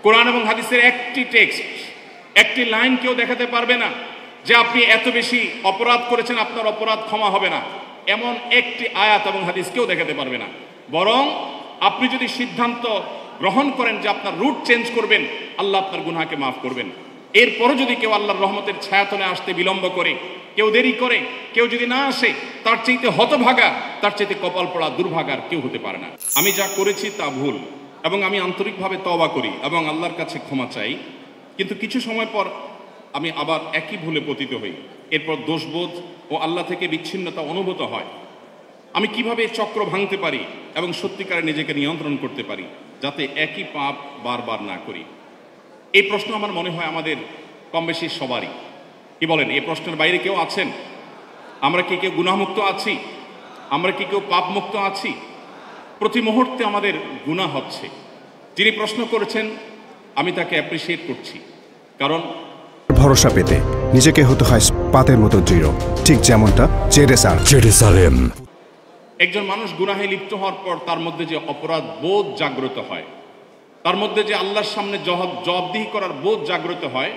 কোরআন এবং হাদিসের একটি টেক্সট, একটি লাইন কেউ দেখাতে পারবে না যে আপনি এত বেশি অপরাধ করেছেন, আপনার অপরাধ ক্ষমা হবে না, এমন একটি আয়াত এবং হাদিস কেউ দেখাতে পারবে না। বরং আপনি যদি সিদ্ধান্ত গ্রহণ করেন যে আপনার রুট চেঞ্জ করবেন, আল্লাহ আপনার গুনাহকে মাফ করবেন। এরপরও যদি কেউ আল্লাহর রহমতের ছায়াতলে আসতে বিলম্ব করে, কেউ দেরি করে, কেউ যদি না আসে, তার চাইতে হতভাগা, তার চাইতে কপাল পড়া দুর্ভাগার কেউ হতে পারে না। আমি যা করেছি তা ভুল, এবং আমি আন্তরিকভাবে তওবা করি এবং আল্লাহর কাছে ক্ষমা চাই, কিন্তু কিছু সময় পর আমি আবার একই ভুলে পতিত হই। এরপর দোষবোধ ও আল্লাহ থেকে বিচ্ছিন্নতা অনুভূত হয়। আমি কিভাবে চক্র ভাঙতে পারি এবং সত্যিকারে নিজেকে নিয়ন্ত্রণ করতে পারি যাতে একই পাপ বারবার না করি? এই প্রশ্ন আমার মনে হয় আমাদের কম বেশি সবারই। কি বলেন, এই প্রশ্নের বাইরে কেউ আছেন? আমরা কি কেউ গুনাহমুক্ত আছি? আমরা কি কেউ পাপমুক্ত আছি? প্রতি মুহূর্তে আমাদের গুনাহ হচ্ছে। যিনি প্রশ্ন করেছেন আমি তাকে অ্যাপ্রিসিয়েট করছি, কারণ ভরসা পেতে নিজেকে হতে হয় পাতের মতো দৃঢ়, ঠিক যেমনটা জেরুসালেম। একজন মানুষ গুনাহে লিপ্ত হওয়ার পর তার মধ্যে যে অপরাধ বোধ জাগ্রত হয়, তার মধ্যে যে আল্লাহর সামনে জবাবদিহি করার বোধ জাগ্রত হয়,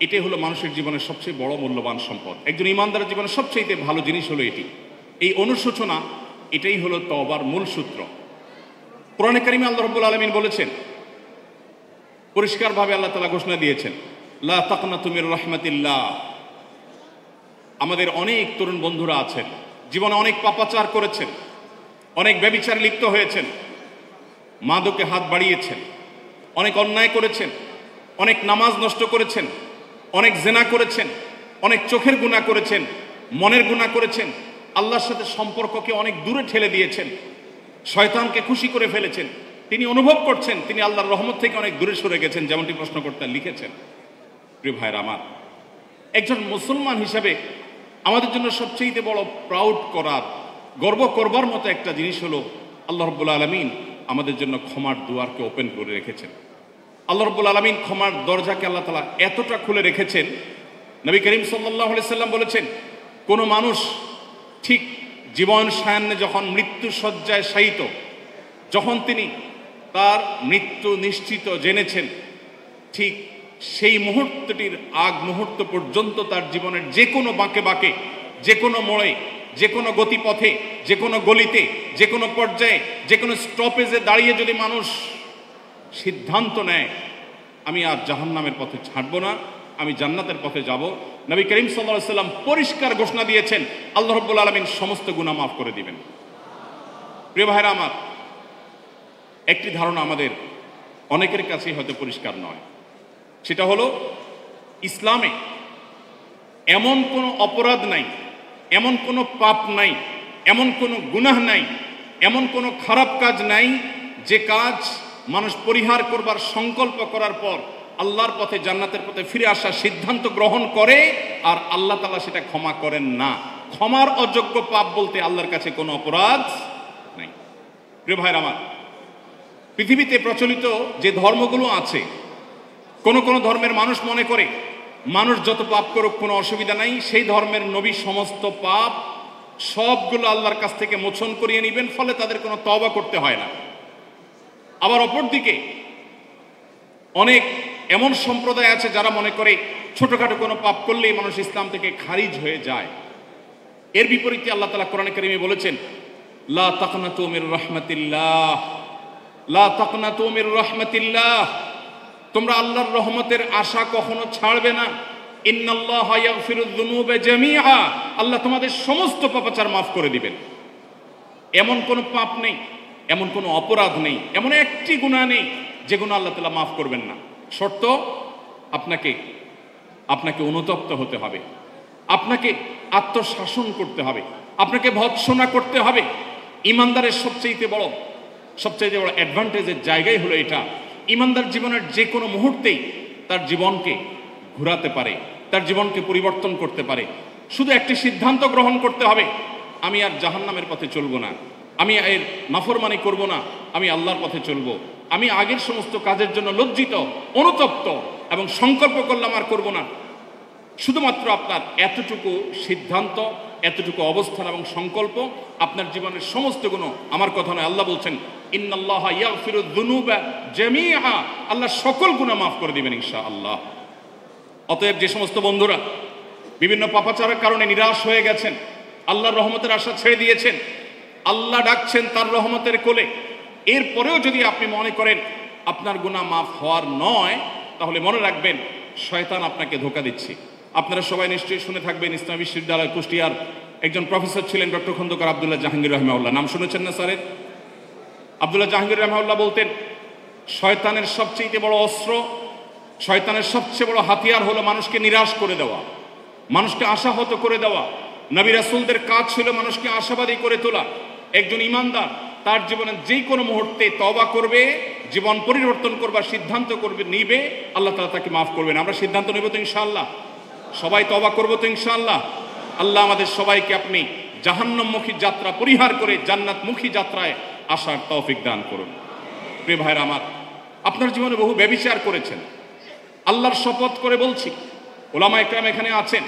এটাই হলো মানুষের জীবনের সবচেয়ে বড় মূল্যবান সম্পদ। একজন ইমানদারের জীবনের সবচেয়ে ভালো জিনিস হলো এটি। এই অনুশোচনা, এটাই হলো তওবার মূল সূত্র। কোরআনে কারিমে আল্লাহ রাব্বুল আলামিন বলেছেন, পরিষ্কারভাবে আল্লাহ তাআলা ঘোষণা দিয়েছেন, লা তাকনাতু মির রাহমাতিল্লাহ। আমাদের অনেক তরুণ বন্ধুরা আছেন, জীবনে অনেক পাপাচার করেছেন, অনেক ব্যভিচারে লিপ্ত হয়েছেন, মাদকে হাত বাড়িয়েছেন, অনেক অন্যায় করেছেন, অনেক নামাজ নষ্ট করেছেন, অনেক জেনা করেছেন, অনেক চোখের গুনাহ করেছেন, মনের গুনাহ করেছেন, আল্লাহর সাথে সম্পর্ককে অনেক দূরে ঠেলে দিয়েছেন, শয়তানকে খুশি করে ফেলেছেন। তিনি অনুভব করছেন তিনি আল্লাহর রহমত থেকে অনেক দূরে সরে গেছেন, যেমনটি প্রশ্নকর্তা লিখেছেন। প্রিয় ভাইরা আমার, একজন মুসলমান হিসেবে আমাদের জন্য সবচেয়ে বড় প্রাউড করার, গর্ব করবার মতো একটা জিনিস হলো আল্লাহ রাব্বুল আলামিন আমাদের জন্য ক্ষমার দুয়ারকে ওপেন করে রেখেছেন। আল্লাহ রাব্বুল আলামিন ক্ষমার দরজাকে আল্লাহ তাআলা এতটা খুলে রেখেছেন, নবী করিম সাল্লাল্লাহু আলাইহি সাল্লাম বলেছেন, কোনো মানুষ ঠিক জীবন সায়ান্নে যখন মৃত্যু শয্যায় শায়িত, যখন তিনি তার মৃত্যু নিশ্চিত জেনেছেন, ঠিক সেই মুহূর্তটির আগ মুহূর্ত পর্যন্ত তার জীবনের যে কোনো বাঁকে বাঁকে, যে কোনো মোড়ে, যে কোনো গতিপথে, যে কোনো গলিতে, যে কোনো পর্যায়ে, যে কোনো স্টপেজে দাঁড়িয়ে যদি মানুষ সিদ্ধান্ত নেয় আমি আর জাহান্নামের পথে ছাড়ব না, আমি জান্নাতের পথে যাব, নবী করিম সাল্লাল্লাহু আলাইহি সাল্লাম পরিষ্কার ঘোষণা দিয়েছেন আল্লাহ রাব্বুল আলামিন সমস্ত গুনাহ মাফ করে দিবেন। প্রিয় ভাইরা আমার, একটি ধারণা আমাদের অনেকের কাছেই হয়তো পরিষ্কার নয়, সেটা হলো ইসলামে এমন কোনো অপরাধ নাই, এমন কোনো পাপ নাই, এমন কোনো গুনাহ নাই, এমন কোনো খারাপ কাজ নাই যে কাজ মানুষ পরিহার করবার সংকল্প করার পর আল্লাহর পথে, জান্নাতের পথে ফিরে আসার সিদ্ধান্ত গ্রহণ করে আর আল্লাহ তাআলা সেটা ক্ষমা করেন না। ক্ষমার অযোগ্য পাপ বলতে আল্লাহর কাছে কোনো অপরাধ নাই। প্রিয় ভাইরা আমার, পৃথিবীতে প্রচলিত যে ধর্মগুলো আছে, কোনো কোনো ধর্মের মানুষ মনে করে মানুষ যত পাপ করুক কোনো অসুবিধা নাই, সেই ধর্মের নবী সমস্ত পাপ সবগুলো আল্লাহর কাছ থেকে মোচন করিয়ে নেবেন, ফলে তাদের কোনো তওবা করতে হয় না। আবার অপরদিকে অনেক এমন সম্প্রদায় আছে যারা মনে করে ছোটখাটো কোনো পাপ করলেই মানুষ ইসলাম থেকে খারিজ হয়ে যায়। এর বিপরীতে আল্লাহ তাআলা কোরআনে কারিমে বলেছেন, লা তাকনাতু মির রাহমাতিল্লাহ, লা তাকনাতু মির রাহমাতিল্লাহ, তোমরা আল্লাহর রহমতের আশা কখনো ছাড়বে না। ইন্নাল্লাহা ইয়াগফিরুয যুনুবা জামিআ, আল্লাহ তোমাদের সমস্ত পাপাচার মাফ করে দিবেন। এমন কোনো পাপ নেই, এমন কোনো অপরাধ নেই, এমন একটি গুনাহ নেই যে গুনাহ আল্লাহ তাআলা মাফ করবেন না। শর্ত, আপনাকে অনুতপ্ত হতে হবে, আপনাকে আত্মশাসন করতে হবে, আপনাকে ভৎসনা করতে হবে। ইমানদারের সবচেয়ে বড় অ্যাডভান্টেজের জায়গাই হলো এটা, ইমানদার জীবনের যে কোনো মুহূর্তেই তার জীবনকে ঘোরাতে পারে, তার জীবনকে পরিবর্তন করতে পারে। শুধু একটি সিদ্ধান্ত গ্রহণ করতে হবে, আমি আর জাহান্নামের পথে চলবো না, আমি এর নাফরমানি করব না, আমি আল্লাহর পথে চলবো। আমি আগের সমস্ত কাজের জন্য লজ্জিত, অনুতপ্ত এবং সংকল্প করলাম আর করব না। শুধুমাত্র আপনার এতটুকু সিদ্ধান্ত এতটুকু অবস্থান এবং সংকল্প আপনার জীবনের সমস্ত গুণ আমার কথা নয়, আল্লাহ বলছেন ইন্নাল্লাহা ইয়াগফিরুয যুনুবা জামিআ, আল্লাহ সকল গুনাহ মাফ করে দিবেন ইনশাআল্লাহ। অতএব যে সমস্ত বন্ধুরা বিভিন্ন পাপাচারের কারণে নিরাশ হয়ে গেছেন, আল্লাহর রহমতের আশা ছেড়ে দিয়েছেন, আল্লাহ ডাকছেন তার রহমতের কোলে, এরপরেও যদি আপনি মনে করেন আপনার গুনাহ মাফ হওয়ার নয়, তাহলে মনে রাখবেন শয়তান আপনাকে ধোঁকা দিচ্ছে। আপনারা সবাই নিশ্চয়ই শুনে থাকবেন, ইসলামী বিশ্ববিদ্যালয় কুষ্টিয়ার একজন প্রফেসর ছিলেন ডক্টর খন্দকার আব্দুল্লাহ জাহাঙ্গীর রহমাউল্লাহ, নাম শুনেছেন না স্যারের? আব্দুল্লাহ জাহাঙ্গীর রহমাউল্লাহ বলতেন শয়তানের সবচেয়ে বড় অস্ত্র, শয়তানের সবচেয়ে বড় হাতিয়ার হলো মানুষকে নিরাশ করে দেওয়া, মানুষকে আশাহত করে দেওয়া। নবী রাসূলদের কাজ ছিল মানুষকে আশাবাদী করে তোলা। একজন ঈমানদার তার জীবনে যে কোনো মুহূর্তে তওবা করবে, জীবন পরিবর্তন করবার সিদ্ধান্ত করবে, নিবে, আল্লাহ তাআলা তাকে মাফ করবেন। আমরা সিদ্ধান্ত নেব তো ইনশাআল্লাহ? সবাই তওবা করবো তো ইনশাআল্লাহ? আল্লাহ আমাদের সবাইকে আপনি জাহান্নামমুখী যাত্রা পরিহার করে জান্নাতমুখী যাত্রায় আসার তৌফিক দান করুন। প্রিয় ভাইরা আমার, আপনার জীবনে বহু ব্যভিচার করেছেন, আল্লাহর শপথ করে বলছি, ওলামা একরাম এখানে আছেন,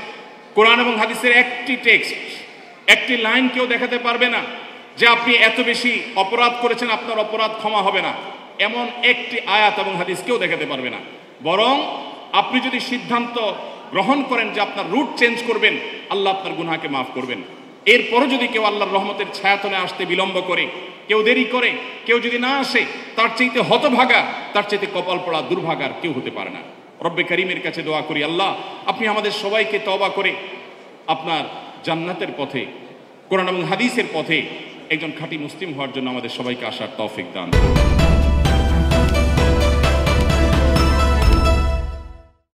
কোরআন এবং হাদিসের একটি টেক্সট, একটি লাইন কেউ দেখাতে পারবে না যে আপনি এত বেশি অপরাধ করেছেন আপনার অপরাধ ক্ষমা হবে না, এমন একটি আয়াত এবং হাদিস কেউ দেখাতে পারবে না। বরং আপনি যদি সিদ্ধান্ত গ্রহণ করেন যে আপনার রুট চেঞ্জ করবেন, আল্লাহ আপনার গুনাহকে মাফ করবেন। এরপরও যদি কেউ আল্লাহর রহমতের ছায়াতলে আসতে বিলম্ব করে, কেউ দেরি করে, কেউ যদি না আসে, তার চাইতে হতভাগা, তার চাইতে কপাল পড়া দুর্ভাগার কেউ হতে পারে না। রব্বে কারীমের কাছে দোয়া করি, আল্লাহ আপনি আমাদের সবাইকে তওবা করে আপনার জান্নাতের পথে, কোরআন এবং হাদিসের পথে একজন খাঁটি মুসলিম হওয়ার জন্য আমাদের সবাইকে আসার তৌফিক দান করুন।